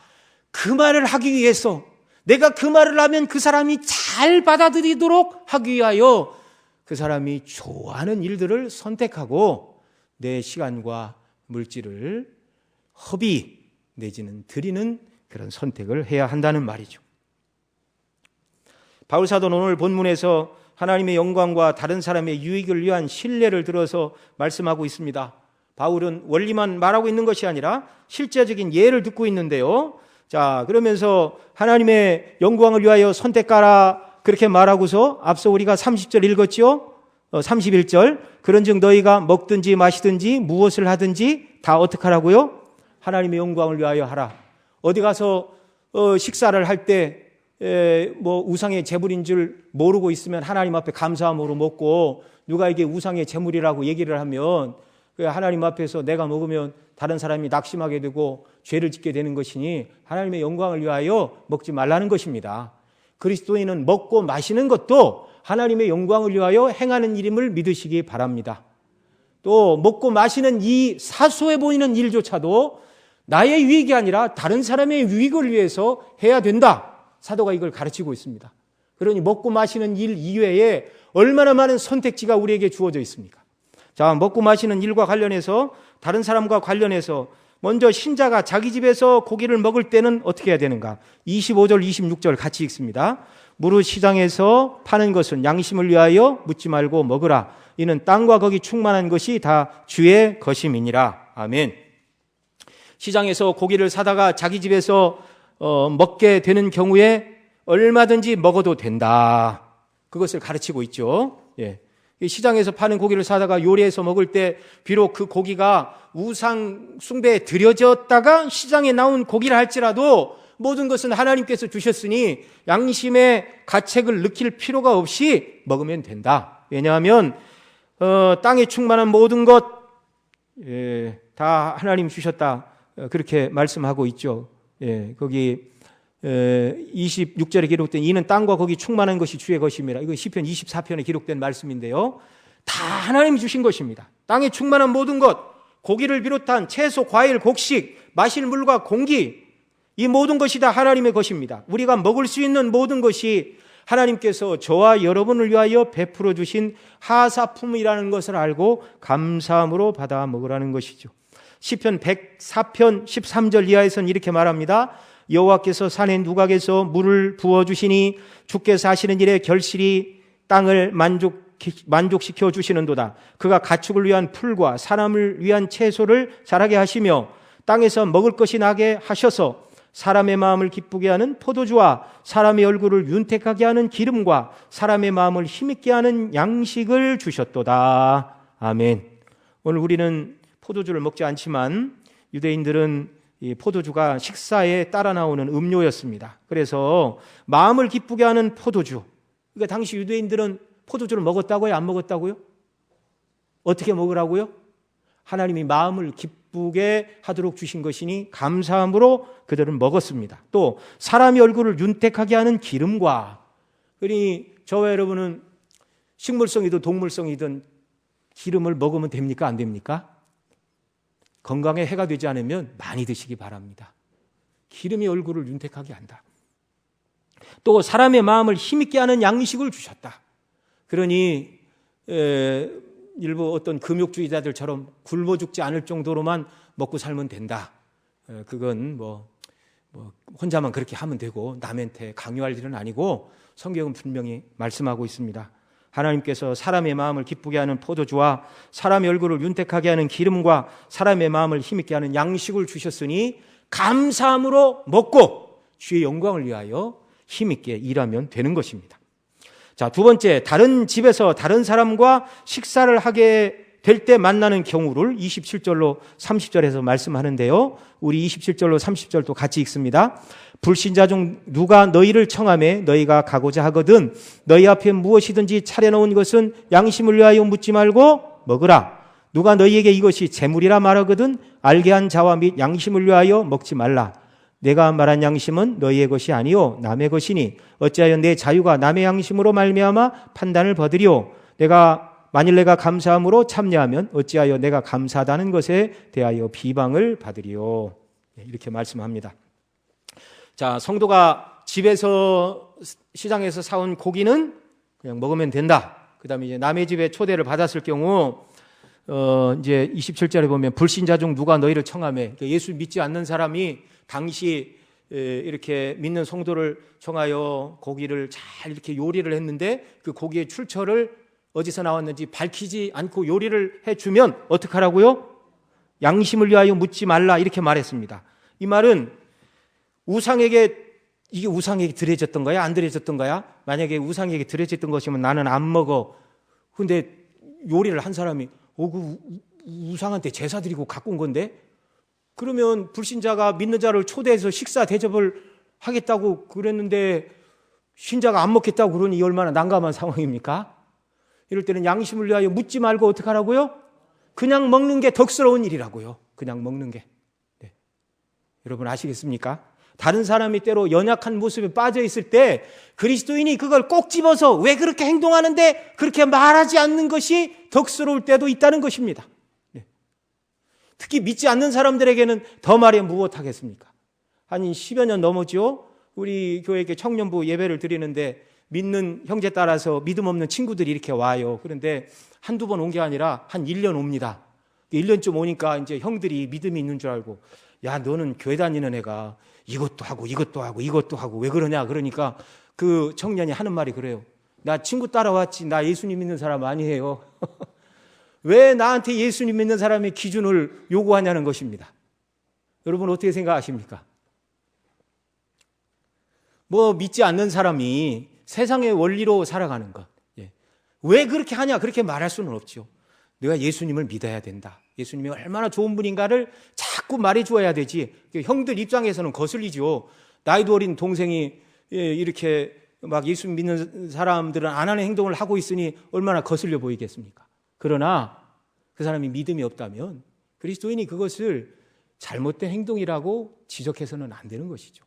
그 말을 하기 위해서, 내가 그 말을 하면 그 사람이 잘 받아들이도록 하기 위하여 그 사람이 좋아하는 일들을 선택하고 내 시간과 물질을 허비 내지는 드리는 그런 선택을 해야 한다는 말이죠. 바울 사도는 오늘 본문에서 하나님의 영광과 다른 사람의 유익을 위한 신뢰를 들어서 말씀하고 있습니다. 바울은 원리만 말하고 있는 것이 아니라 실제적인 예를 듣고 있는데요. 자, 그러면서 하나님의 영광을 위하여 선택하라 그렇게 말하고서 앞서 우리가 30절 읽었죠? 31절 그런즉 너희가 먹든지 마시든지 무엇을 하든지 다 어떻게 하라고요? 하나님의 영광을 위하여 하라. 어디 가서 식사를 할 때 뭐 우상의 제물인 줄 모르고 있으면 하나님 앞에 감사함으로 먹고, 누가 이게 우상의 제물이라고 얘기를 하면 하나님 앞에서 내가 먹으면 다른 사람이 낙심하게 되고 죄를 짓게 되는 것이니 하나님의 영광을 위하여 먹지 말라는 것입니다. 그리스도인은 먹고 마시는 것도 하나님의 영광을 위하여 행하는 일임을 믿으시기 바랍니다. 또 먹고 마시는 이 사소해 보이는 일조차도 나의 유익이 아니라 다른 사람의 유익을 위해서 해야 된다. 사도가 이걸 가르치고 있습니다. 그러니 먹고 마시는 일 이외에 얼마나 많은 선택지가 우리에게 주어져 있습니까? 자, 먹고 마시는 일과 관련해서, 다른 사람과 관련해서 먼저 신자가 자기 집에서 고기를 먹을 때는 어떻게 해야 되는가? 25절, 26절 같이 읽습니다. 무릇 시장에서 파는 것은 양심을 위하여 묻지 말고 먹으라. 이는 땅과 거기 충만한 것이 다 주의 것임이니라. 아멘. 시장에서 고기를 사다가 자기 집에서 먹게 되는 경우에 얼마든지 먹어도 된다. 그것을 가르치고 있죠. 예. 시장에서 파는 고기를 사다가 요리해서 먹을 때 비록 그 고기가 우상 숭배에 드려졌다가 시장에 나온 고기를 할지라도 모든 것은 하나님께서 주셨으니 양심의 가책을 느낄 필요가 없이 먹으면 된다. 왜냐하면 땅에 충만한 모든 것 다 하나님 주셨다. 그렇게 말씀하고 있죠. 예, 거기 26절에 기록된 이는 땅과 거기 충만한 것이 주의 것입니다. 이거 시편 24편에 기록된 말씀인데요. 다 하나님이 주신 것입니다. 땅에 충만한 모든 것, 고기를 비롯한 채소, 과일, 곡식, 마실 물과 공기, 이 모든 것이 다 하나님의 것입니다. 우리가 먹을 수 있는 모든 것이 하나님께서 저와 여러분을 위하여 베풀어 주신 하사품이라는 것을 알고 감사함으로 받아 먹으라는 것이죠. 시편 104편 13절 이하에서는 이렇게 말합니다. 여호와께서 산에 누각에서 물을 부어주시니 주께서 하시는 일에 결실이 땅을 만족시켜 주시는도다. 그가 가축을 위한 풀과 사람을 위한 채소를 자라게 하시며 땅에서 먹을 것이 나게 하셔서 사람의 마음을 기쁘게 하는 포도주와 사람의 얼굴을 윤택하게 하는 기름과 사람의 마음을 힘있게 하는 양식을 주셨도다. 아멘. 오늘 우리는 포도주를 먹지 않지만 유대인들은 이 포도주가 식사에 따라 나오는 음료였습니다. 그래서 마음을 기쁘게 하는 포도주. 그러니까 당시 유대인들은 포도주를 먹었다고요? 안 먹었다고요? 어떻게 먹으라고요? 하나님이 마음을 기쁘게 하도록 주신 것이니 감사함으로 그들은 먹었습니다. 또 사람의 얼굴을 윤택하게 하는 기름과, 그러니 저와 여러분은 식물성이든 동물성이든 기름을 먹으면 됩니까? 안 됩니까? 건강에 해가 되지 않으면 많이 드시기 바랍니다. 기름이 얼굴을 윤택하게 한다. 또 사람의 마음을 힘있게 하는 양식을 주셨다. 그러니 일부 어떤 금욕주의자들처럼 굶어 죽지 않을 정도로만 먹고 살면 된다. 그건 뭐 혼자만 그렇게 하면 되고 남한테 강요할 일은 아니고 성경은 분명히 말씀하고 있습니다. 하나님께서 사람의 마음을 기쁘게 하는 포도주와 사람의 얼굴을 윤택하게 하는 기름과 사람의 마음을 힘있게 하는 양식을 주셨으니 감사함으로 먹고 주의 영광을 위하여 힘있게 일하면 되는 것입니다. 자, 두 번째, 다른 집에서 다른 사람과 식사를 하게 될 때 만나는 경우를 27절로 30절에서 말씀하는데요. 우리 27절로 30절도 같이 읽습니다. 불신자 중 누가 너희를 청하매 너희가 가고자 하거든 너희 앞에 무엇이든지 차려놓은 것은 양심을 위하여 묻지 말고 먹으라. 누가 너희에게 이것이 재물이라 말하거든 알게 한 자와 및 양심을 위하여 먹지 말라. 내가 말한 양심은 너희의 것이 아니요 남의 것이니 어찌하여 내 자유가 남의 양심으로 말미암아 판단을 받으리요. 만일 내가 감사함으로 참여하면 어찌하여 내가 감사하다는 것에 대하여 비방을 받으리요. 이렇게 말씀합니다. 자, 성도가 집에서 시장에서 사온 고기는 그냥 먹으면 된다. 그다음에 이제 남의 집에 초대를 받았을 경우 이제 27절에 보면 불신자 중 누가 너희를 청하매, 예수 믿지 않는 사람이 당시 이렇게 믿는 성도를 청하여 고기를 잘 이렇게 요리를 했는데 그 고기의 출처를 어디서 나왔는지 밝히지 않고 요리를 해주면 어떡하라고요? 양심을 위하여 묻지 말라 이렇게 말했습니다. 이 말은 이게 우상에게 드려졌던 거야? 안 드려졌던 거야? 만약에 우상에게 드려졌던 것이면 나는 안 먹어. 근데 요리를 한 사람이 그 우상한테 제사 드리고 갖고 온 건데? 그러면 불신자가 믿는 자를 초대해서 식사 대접을 하겠다고 그랬는데 신자가 안 먹겠다고 그러니 얼마나 난감한 상황입니까? 이럴 때는 양심을 위하여 묻지 말고 어떻게 하라고요? 그냥 먹는 게 덕스러운 일이라고요. 그냥 먹는 게. 네. 여러분 아시겠습니까? 다른 사람이 때로 연약한 모습에 빠져 있을 때 그리스도인이 그걸 꼭 집어서 왜 그렇게 행동하는데 그렇게 말하지 않는 것이 덕스러울 때도 있다는 것입니다. 네. 특히 믿지 않는 사람들에게는 더 말해 무엇하겠습니까? 한 10여 년 넘었죠. 우리 교회에 청년부 예배를 드리는데 믿는 형제 따라서 믿음 없는 친구들이 이렇게 와요. 그런데 한두 번 온 게 아니라 한 1년 옵니다. 1년쯤 오니까 이제 형들이 믿음이 있는 줄 알고 야, 너는 교회 다니는 애가 이것도 하고 이것도 하고 이것도 하고 왜 그러냐? 그러니까 그 청년이 하는 말이 그래요. 나 친구 따라왔지. 나 예수님 믿는 사람 아니에요. 왜 나한테 예수님 믿는 사람의 기준을 요구하냐는 것입니다. 여러분 어떻게 생각하십니까? 믿지 않는 사람이 세상의 원리로 살아가는 것. 왜 그렇게 하냐? 그렇게 말할 수는 없죠. 내가 예수님을 믿어야 된다. 예수님이 얼마나 좋은 분인가를 자꾸 말해 주어야 되지. 형들 입장에서는 거슬리죠. 나이도 어린 동생이 이렇게 막 예수 믿는 사람들은 안 하는 행동을 하고 있으니 얼마나 거슬려 보이겠습니까? 그러나 그 사람이 믿음이 없다면 그리스도인이 그것을 잘못된 행동이라고 지적해서는 안 되는 것이죠.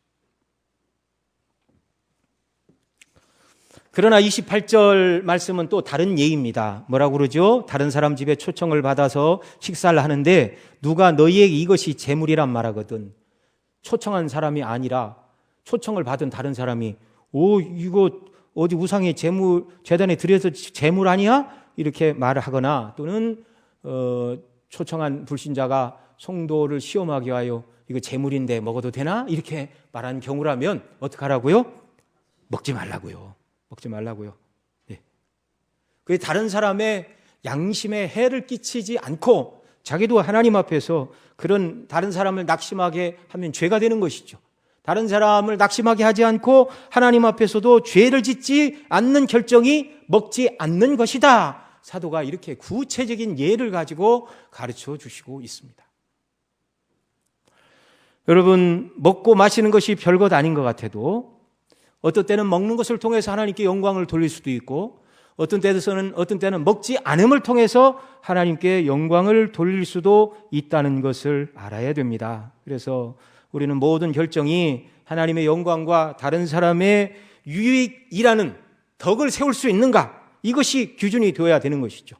그러나 28절 말씀은 또 다른 예입니다. 뭐라고 그러죠? 다른 사람 집에 초청을 받아서 식사를 하는데 누가 너희에게 이것이 재물이란 말하거든. 초청한 사람이 아니라 초청을 받은 다른 사람이 이거 어디 우상의 재단에 드려서 재물 아니야? 이렇게 말을 하거나 또는 초청한 불신자가 성도를 시험하기 위하여 이거 재물인데 먹어도 되나? 이렇게 말하는 경우라면 어떡하라고요? 먹지 말라고요. 먹지 말라고요. 네. 그게 다른 사람의 양심에 해를 끼치지 않고 자기도 하나님 앞에서 그런 다른 사람을 낙심하게 하면 죄가 되는 것이죠. 다른 사람을 낙심하게 하지 않고 하나님 앞에서도 죄를 짓지 않는 결정이 먹지 않는 것이다. 사도가 이렇게 구체적인 예를 가지고 가르쳐 주시고 있습니다. 여러분, 먹고 마시는 것이 별것 아닌 것 같아도 어떤 때는 먹는 것을 통해서 하나님께 영광을 돌릴 수도 있고 어떤 때는 먹지 않음을 통해서 하나님께 영광을 돌릴 수도 있다는 것을 알아야 됩니다. 그래서 우리는 모든 결정이 하나님의 영광과 다른 사람의 유익이라는 덕을 세울 수 있는가? 이것이 기준이 되어야 되는 것이죠.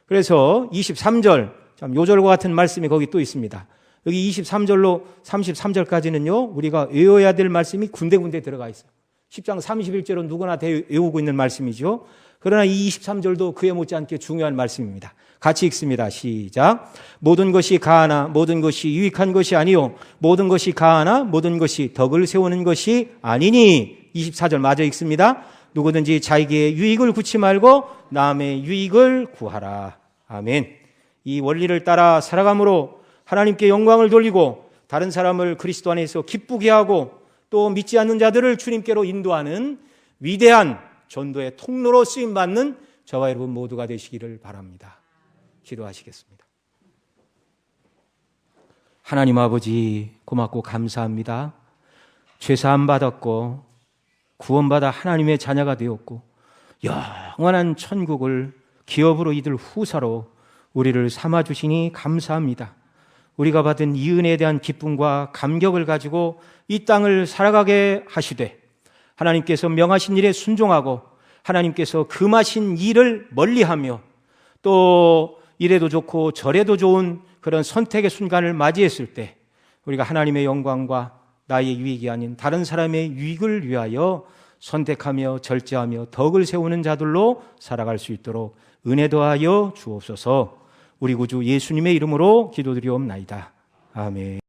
그래서 23절, 요절과 같은 말씀이 거기 또 있습니다. 여기 23절로 33절까지는요, 우리가 외워야 될 말씀이 군데군데 들어가 있어요. 10장 31절은 누구나 다 외우고 있는 말씀이죠. 그러나 이 23절도 그에 못지않게 중요한 말씀입니다. 같이 읽습니다. 시작. 모든 것이 가하나 모든 것이 유익한 것이 아니요 모든 것이 가하나 모든 것이 덕을 세우는 것이 아니니. 24절 마저 읽습니다. 누구든지 자기의 유익을 구치 말고 남의 유익을 구하라. 아멘. 이 원리를 따라 살아감으로 하나님께 영광을 돌리고 다른 사람을 그리스도 안에서 기쁘게 하고 또 믿지 않는 자들을 주님께로 인도하는 위대한 전도의 통로로 쓰임받는 저와 여러분 모두가 되시기를 바랍니다. 기도하시겠습니다. 하나님 아버지 고맙고 감사합니다. 죄사함 받았고 구원받아 하나님의 자녀가 되었고 영원한 천국을 기업으로 이들 후사로 우리를 삼아주시니 감사합니다. 우리가 받은 이 은혜에 대한 기쁨과 감격을 가지고 이 땅을 살아가게 하시되, 하나님께서 명하신 일에 순종하고 하나님께서 금하신 일을 멀리하며 또 이래도 좋고 저래도 좋은 그런 선택의 순간을 맞이했을 때 우리가 하나님의 영광과 나의 유익이 아닌 다른 사람의 유익을 위하여 선택하며 절제하며 덕을 세우는 자들로 살아갈 수 있도록 은혜 더하여 주옵소서. 우리 구주 예수님의 이름으로 기도드리옵나이다. 아멘.